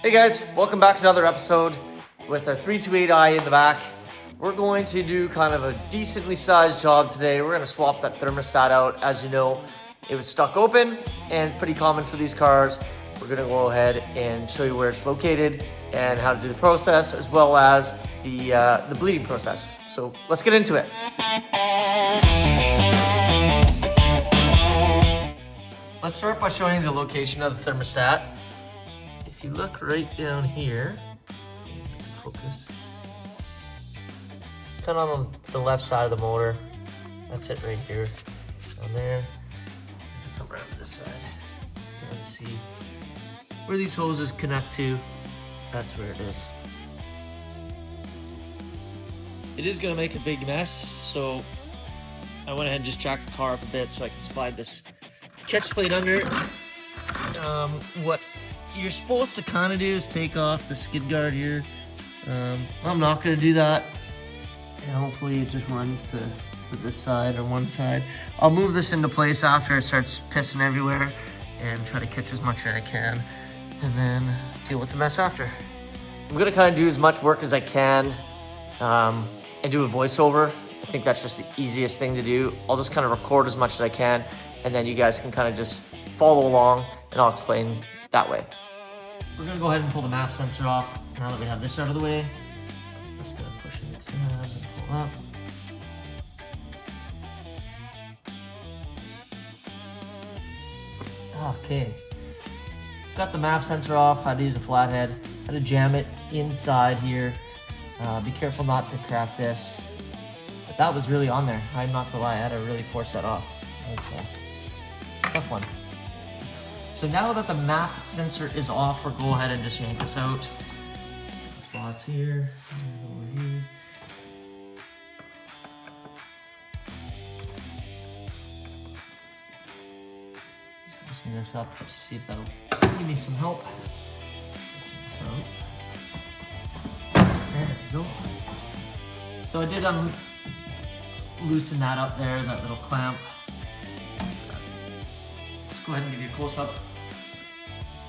Hey guys, welcome back to another episode with our 328i in the back. We're going to do kind of a decently sized job today. We're going to swap that thermostat out. As you know, it was stuck open and it's pretty common for these cars. We're going to go ahead and show you where it's located and how to do the process, as well as the bleeding process. So let's get into it. Let's start by showing you the location of the thermostat. If you look right down here, focus. It's kind of on the left side of the motor. That's it right here. Down there. Come around to this side. You can see where these hoses connect to. That's where it is. It is going to make a big mess, so I went ahead and just jacked the car up a bit so I can slide this catch plate under. What you're supposed to kind of do is take off the skid guard here. I'm not going to do that, and hopefully it just runs to this side or one side. I'll move this into place after it starts pissing everywhere and try to catch as much as I can, and then deal with the mess after. I'm going to kind of do as much work as I can and do a voiceover. I think that's just the easiest thing to do. I'll just kind of record as much as I can, and then you guys can kind of just follow along, and I'll explain that way. We're gonna go ahead and pull the MAF sensor off now that we have this out of the way. I'm just gonna push in the tabs and pull up. Okay. Got the MAF sensor off. I had to use a flathead. I had to jam it inside here. Be careful not to crack this. But that was really on there. I'm not gonna lie, I had to really force that off. That was a tough one. So now that the MAF sensor is off, we'll go ahead and just yank this out. Spots here, over here. Just loosen this up to see if that'll give me some help. There we go. So I did loosen that up there, that little clamp. Let's go ahead and give you a close-up.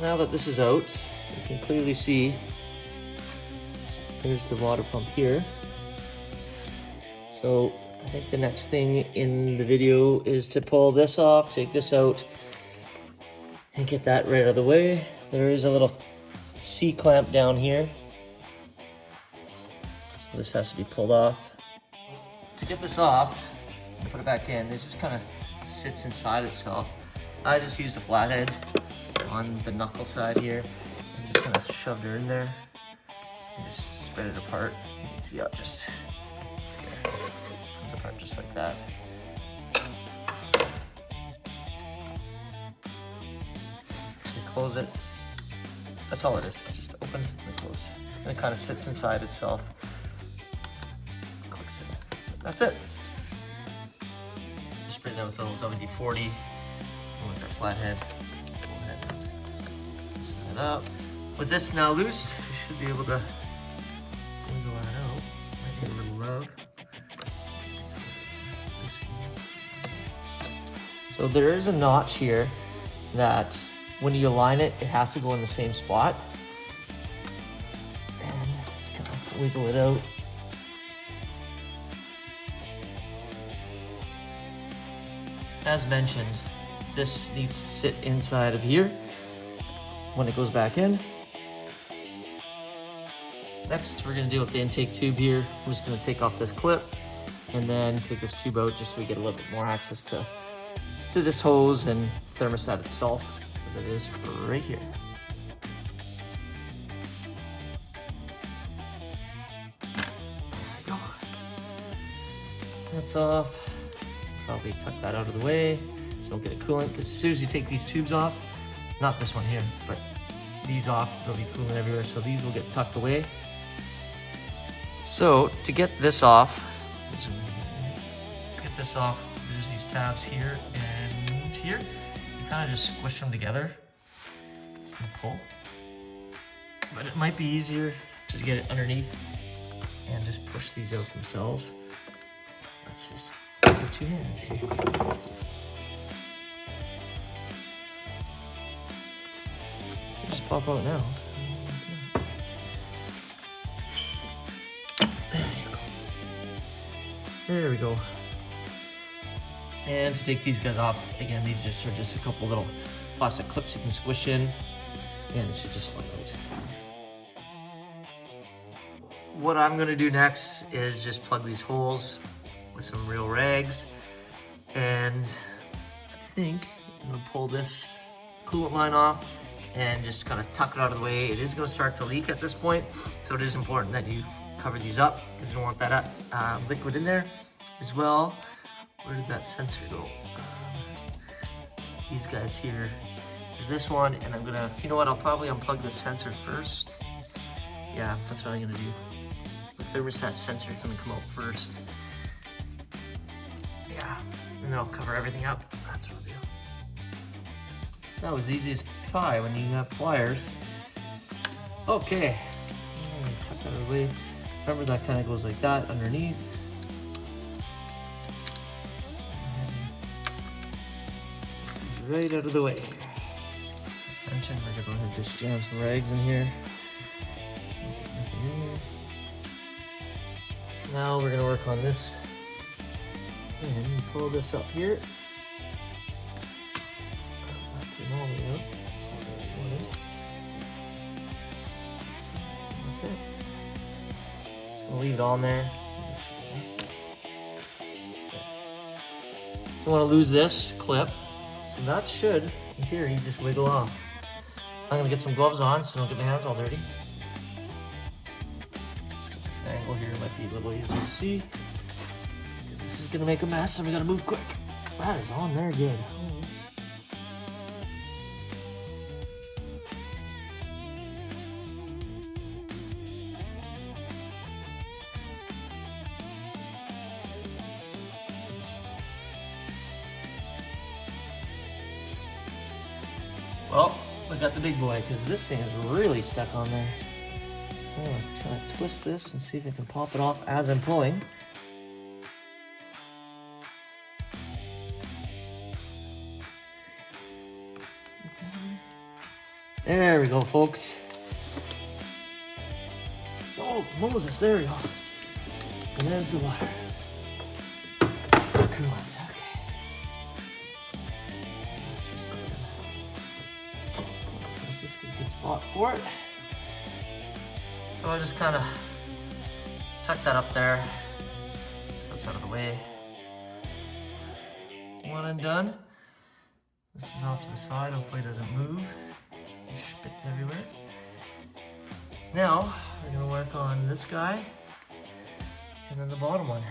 Now that this is out, you can clearly see there's the water pump here. So I think the next thing in the video is to pull this off, take this out, and get that right out of the way. There is a little C-clamp down here. So this has to be pulled off. To get this off and put it back in, this just kind of sits inside itself. I just used a flathead on the knuckle side here and just kind of shoved her in there and just spread it apart. You can see how it just comes apart just like that. You close it. That's all it is. It's just open and close. And it kind of sits inside itself. Clicks it. That's it. Just spray that with a little WD-40 with our flathead. Set up. With this now loose, you should be able to wiggle that out. Might need a little love. So there is a notch here that when you align it, it has to go in the same spot. And just kind of wiggle it out. As mentioned, this needs to sit inside of here when it goes back in. Next, we're gonna deal with the intake tube here. I'm just gonna take off this clip and then take this tube out just so we get a little bit more access to this hose and thermostat itself, as it is right here. There we go. That's off. Probably tuck that out of the way so don't get it coolant, because as soon as you take these tubes off, not this one here, but these off, they'll be coolant everywhere, so these will get tucked away. So to get this off, there's these tabs here and here. You kind of just squish them together and pull. But it might be easier to get it underneath and just push these out themselves. Let's just put 2 hands here. Just pop out now. There we go. And to take these guys off, again, these are just a couple little plastic clips you can squish in, and it should just slide out. What I'm gonna do next is just plug these holes with some real rags, and I think I'm gonna pull this coolant line off and just kind of tuck it out of the way. It is gonna start to leak at this point, so it is important that you cover these up because you don't want that liquid in there as well. Where did that sensor go? These guys here. There's this one, and I'm gonna, you know what, I'll probably unplug the sensor first. Yeah, that's what I'm gonna do. The thermostat sensor is gonna come out first. Yeah, and then I'll cover everything up. That's what I'll do. That was easy as pie when you have pliers. Okay, tuck that away. Remember that kind of goes like that underneath. Right out of the way. As mentioned, we're gonna go ahead and just jam some rags in here. Now we're gonna work on this. And pull this up here. All the way up. That's not really good. That's it. Just gonna leave it on there. Don't want to lose this clip. So that should, in theory, just wiggle off. I'm gonna get some gloves on so I don't get my hands all dirty. Different angle here might be a little easier to see. Because this is gonna make a mess and we gotta move quick. That is on there good. Well, we got the big boy because this thing is really stuck on there. So I'm gonna try to twist this and see if I can pop it off as I'm pulling. There we go, folks. Oh, Moses, there we go. And there's the water. Coolant, okay. Twist this in. This is a good spot for it. So I just kind of tuck that up there so it's out of the way. One and done. This is off to the side, hopefully it doesn't move. Spit everywhere. Now we're gonna work on this guy and then the bottom one.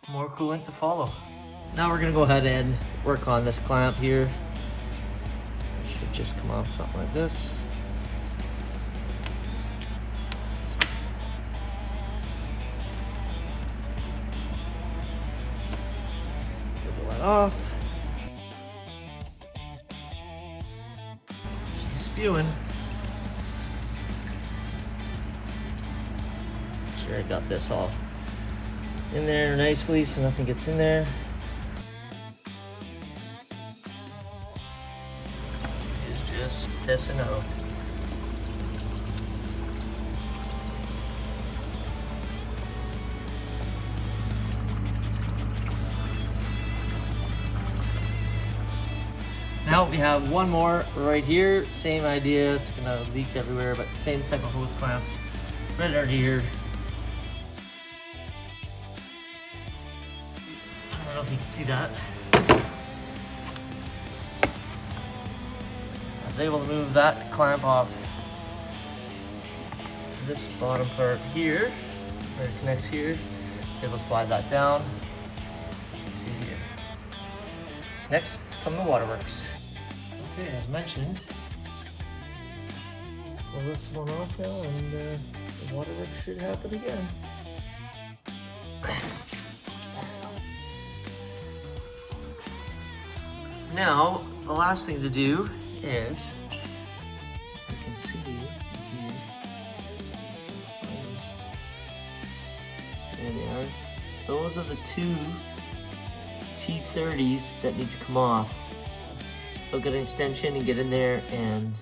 More coolant to follow. Now we're gonna go ahead and work on this clamp here. It should just come off something like this. Wiggle that off. She's spewing. Make sure I got this all in there nicely so nothing gets in there. She's just pissing out. Now we have one more right here. Same idea, it's gonna leak everywhere, but same type of hose clamps right under here. I don't know if you can see that. I was able to move that clamp off this bottom part here, where it connects here. I was able to slide that down to here. Next, come the waterworks. Okay, as mentioned, pull this one off now and the waterworks should happen again. Now, the last thing to do is, you can see here, there they are. Those are the two T30s that need to come off. So get an extension and get in there and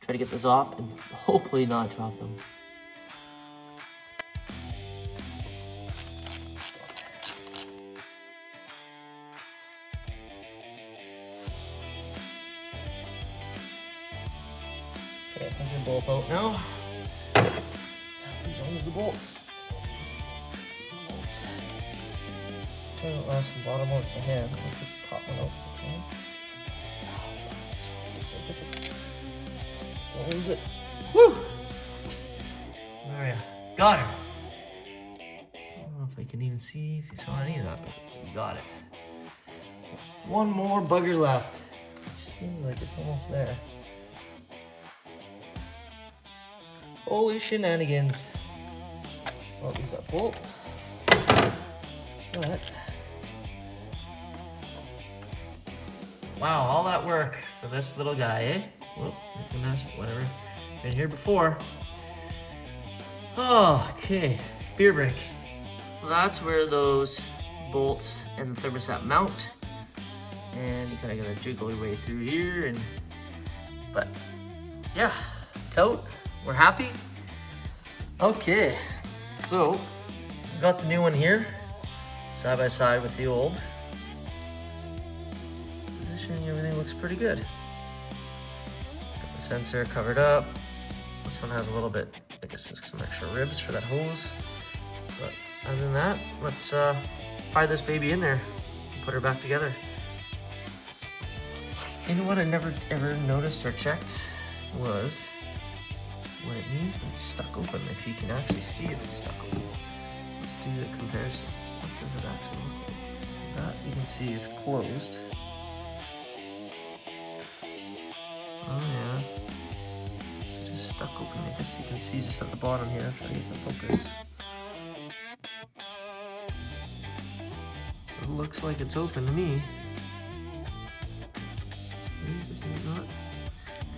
try to get this off and hopefully not drop them. both out now. These are the bolts. Turn the last and bottom off the hand. I'll take the top one out. Okay. This is so difficult. Don't lose it. Woo! There ya. Got her. I don't know if I can even see if you saw any of that, but you got it. One more bugger left. Seems like it's almost there. Holy shenanigans. So I'll use that bolt. But wow, all that work for this little guy, eh? Whoop, make a mess, whatever. Been here before. Oh, okay, beer break. Well, that's where those bolts and the thermostat mount. And you kind of gotta jiggle your way through here, but yeah, it's out. We're happy. Okay, so we got the new one here, side by side with the old. Positioning, everything looks pretty good. Got the sensor covered up. This one has a little bit, I guess, some extra ribs for that hose. But other than that, let's fire this baby in there and put her back together. You know what I never ever noticed or checked was what it means when it's stuck open, if you can actually see it is stuck open. Let's do the comparison. What does it actually look like? So that you can see is closed. Oh yeah. So it is stuck open. I guess you can see just at the bottom here. I'll try to get the focus. So it looks like it's open to me. Not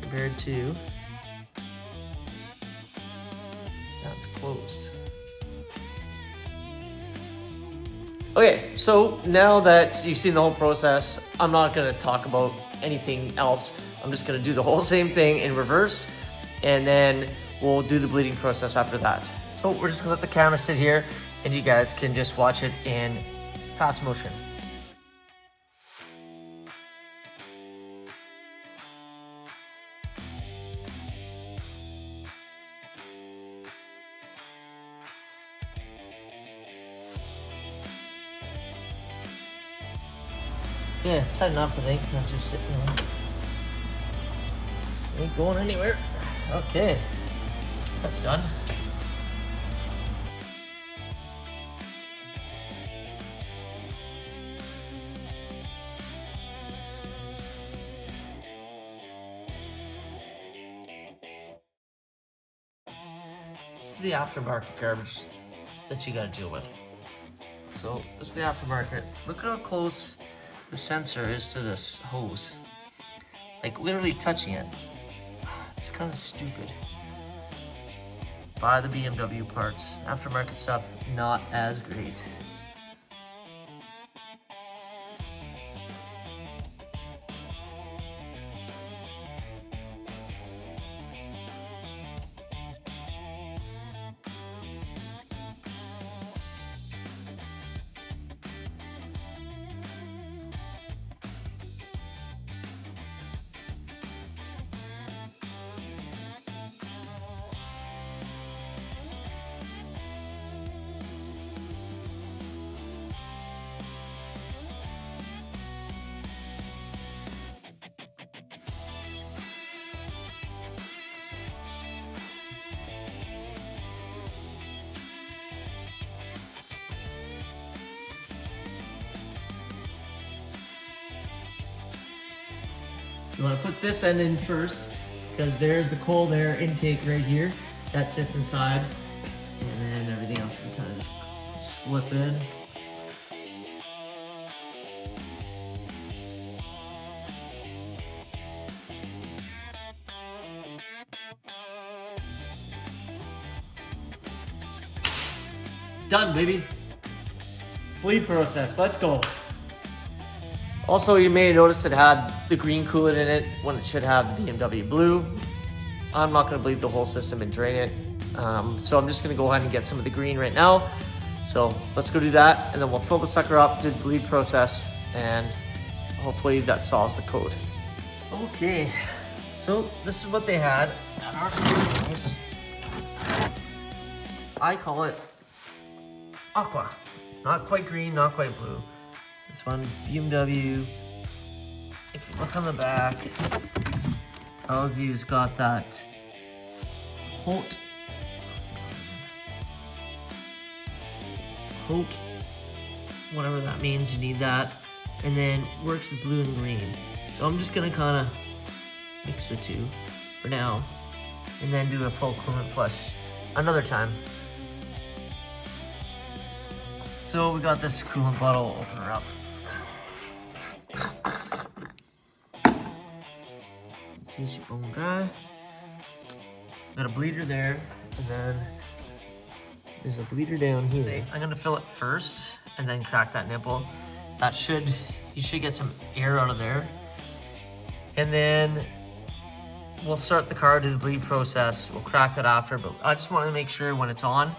compared to that's closed. Okay, so now that you've seen the whole process, I'm not going to talk about anything else. I'm just going to do the whole same thing in reverse, and then we'll do the bleeding process after that. So we're just going to let the camera sit here, and you guys can just watch it in fast motion. Yeah, it's tight enough, I think. That's just sitting there. Ain't going anywhere. Okay, that's done. This is the aftermarket garbage that you gotta deal with. So this is the aftermarket. Look at how close the sensor is to this hose. Like literally touching it. It's kind of stupid. Buy the BMW parts. Aftermarket stuff, not as great. You want to put this end in first, because there's the cold air intake right here. That sits inside, and then everything else can kind of just slip in. Done, baby. Bleed process, let's go. Also, you may have noticed it had the green coolant in it when it should have the BMW blue. I'm not gonna bleed the whole system and drain it. So I'm just gonna go ahead and get some of the green right now. So let's go do that, and then we'll fill the sucker up, do the bleed process, and hopefully that solves the code. Okay, So this is what they had at our schools. I call it aqua. It's not quite green, not quite blue. This one, BMW. If you look on the back, tells you it's got that Holt, whatever that means, you need that. And then works with blue and green. So I'm just gonna kinda mix the two for now, and then do a full coolant flush another time. So we got this coolant bottle opener up. See, it's bone dry. Got a bleeder there, and then there's a bleeder down here. I'm gonna fill it first, and then crack that nipple. You should get some air out of there. And then we'll start the car, do the bleed process. We'll crack that after, but I just want to make sure when it's on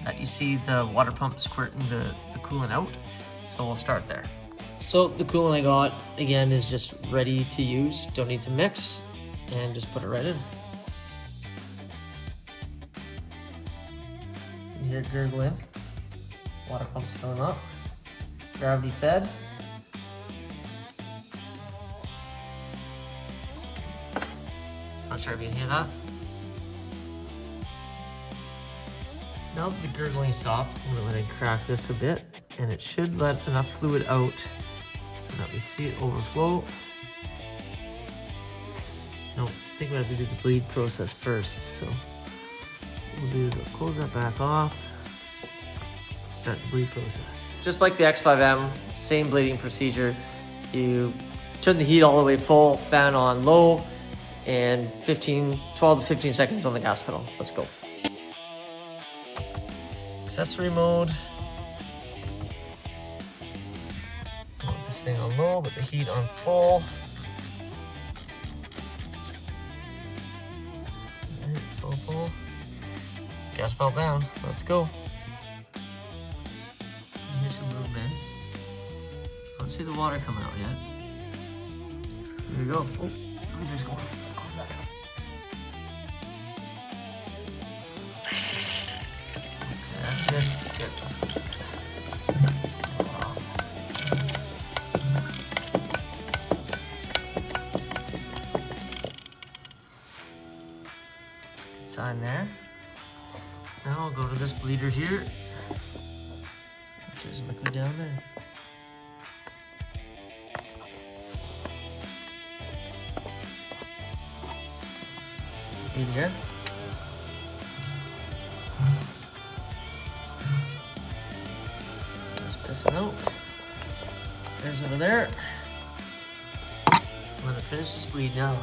that you see the water pump squirting the coolant out. So we'll start there. So the coolant I got, again, is just ready to use. Don't need to mix, and just put it right in. You hear it gurgling. Water pump's filling up. Gravity fed. Not sure if you can hear that. Now that the gurgling stopped, I'm gonna let it crack this a bit, and it should let enough fluid out so that we see it overflow. No, I think we have to do the bleed process first. So what we'll do is we'll close that back off, start the bleed process. Just like the X5M, same bleeding procedure. You turn the heat all the way full, fan on low, and 12 to 15 seconds on the gas pedal. Let's go. Accessory mode. I want this thing on low, but the heat on full. Alright, full. Gas pedal down. Let's go. Here's some movement. I don't see the water coming out yet. Here we go. Oh, bleeder's going. Close that out. Okay, that's good. That's good. That's good. Pull it off. Good sign there. Now I'll go to this bleeder here. There's liquid down there. In here. Just pissing out. There's over there. Let it finish this bleed now.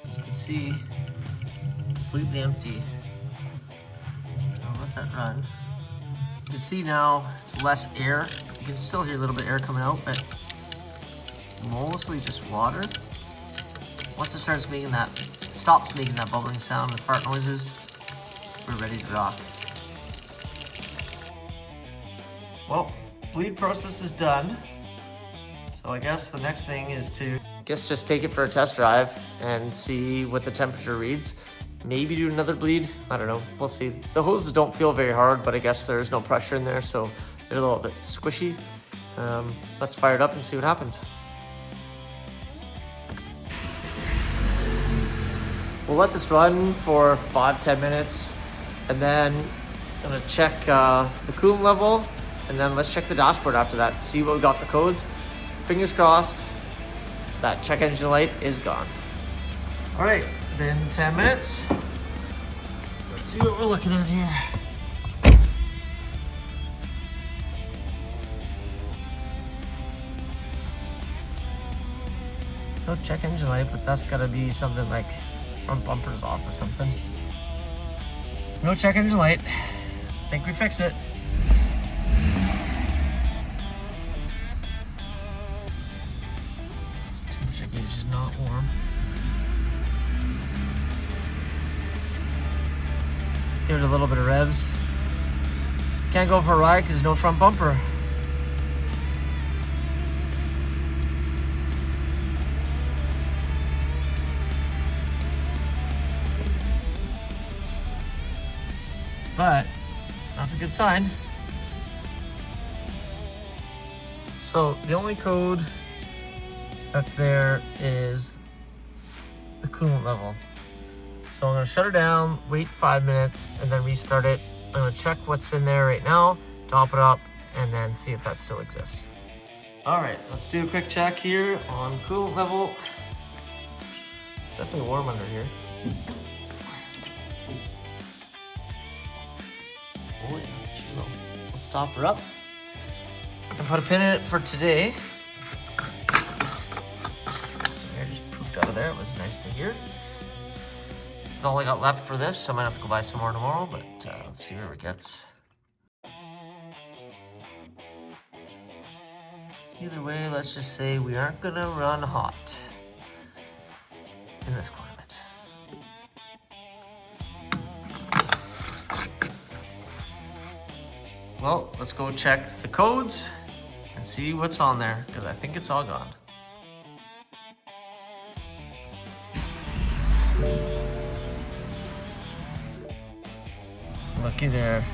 As you can see, completely empty. Let that run. You can see now it's less air. You can still hear a little bit of air coming out, but mostly just water. Once it stops making that bubbling sound, the fart noises, we're ready to rock. Well, bleed process is done. So I guess the next thing is to just take it for a test drive and see what the temperature reads. Maybe do another bleed. I don't know. We'll see. The hoses don't feel very hard, but I guess there's no pressure in there, so they're a little bit squishy. Let's fire it up and see what happens. We'll let this run for 5-10 minutes, and then I'm gonna check the coolant level, and then let's check the dashboard after that, see what we got for codes. Fingers crossed that check engine light is gone. All right. Been 10 minutes. Let's see what we're looking at here. No check engine light, but that's gotta be something like front bumper's off or something. No check engine light. Think we fixed it. Temperature gauge is not warm. Give it a little bit of revs. Can't go for a ride because there's no front bumper. But that's a good sign. So the only code that's there is the coolant level. So I'm gonna shut her down, wait 5 minutes, and then restart it. I'm gonna check what's in there right now, top it up, and then see if that still exists. All right, let's do a quick check here on coolant level. It's definitely warm under here. Oh yeah, she will. Let's top her up and put a pin in it for today. Some air just poofed out of there. It was nice to hear. That's all I got left for this. I might have to go buy some more tomorrow, but let's see where it gets. Either way, let's just say we aren't gonna run hot in this climate. Well, let's go check the codes and see what's on there, because I think it's all gone. Looky there.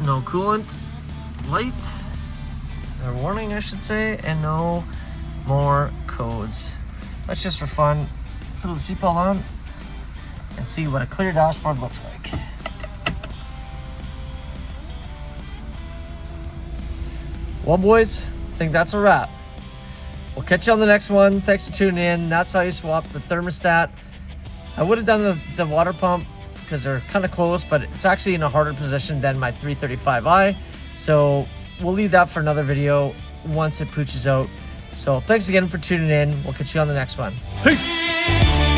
No coolant light, or warning I should say, and no more codes. Let's just for fun throw the seatbelt on and see what a clear dashboard looks like. Well, boys, I think that's a wrap. We'll catch you on the next one. Thanks for tuning in. That's how you swap the thermostat. I would have done the water pump because they're kind of close, but it's actually in a harder position than my 335i. So we'll leave that for another video once it pooches out. So thanks again for tuning in. We'll catch you on the next one. Peace.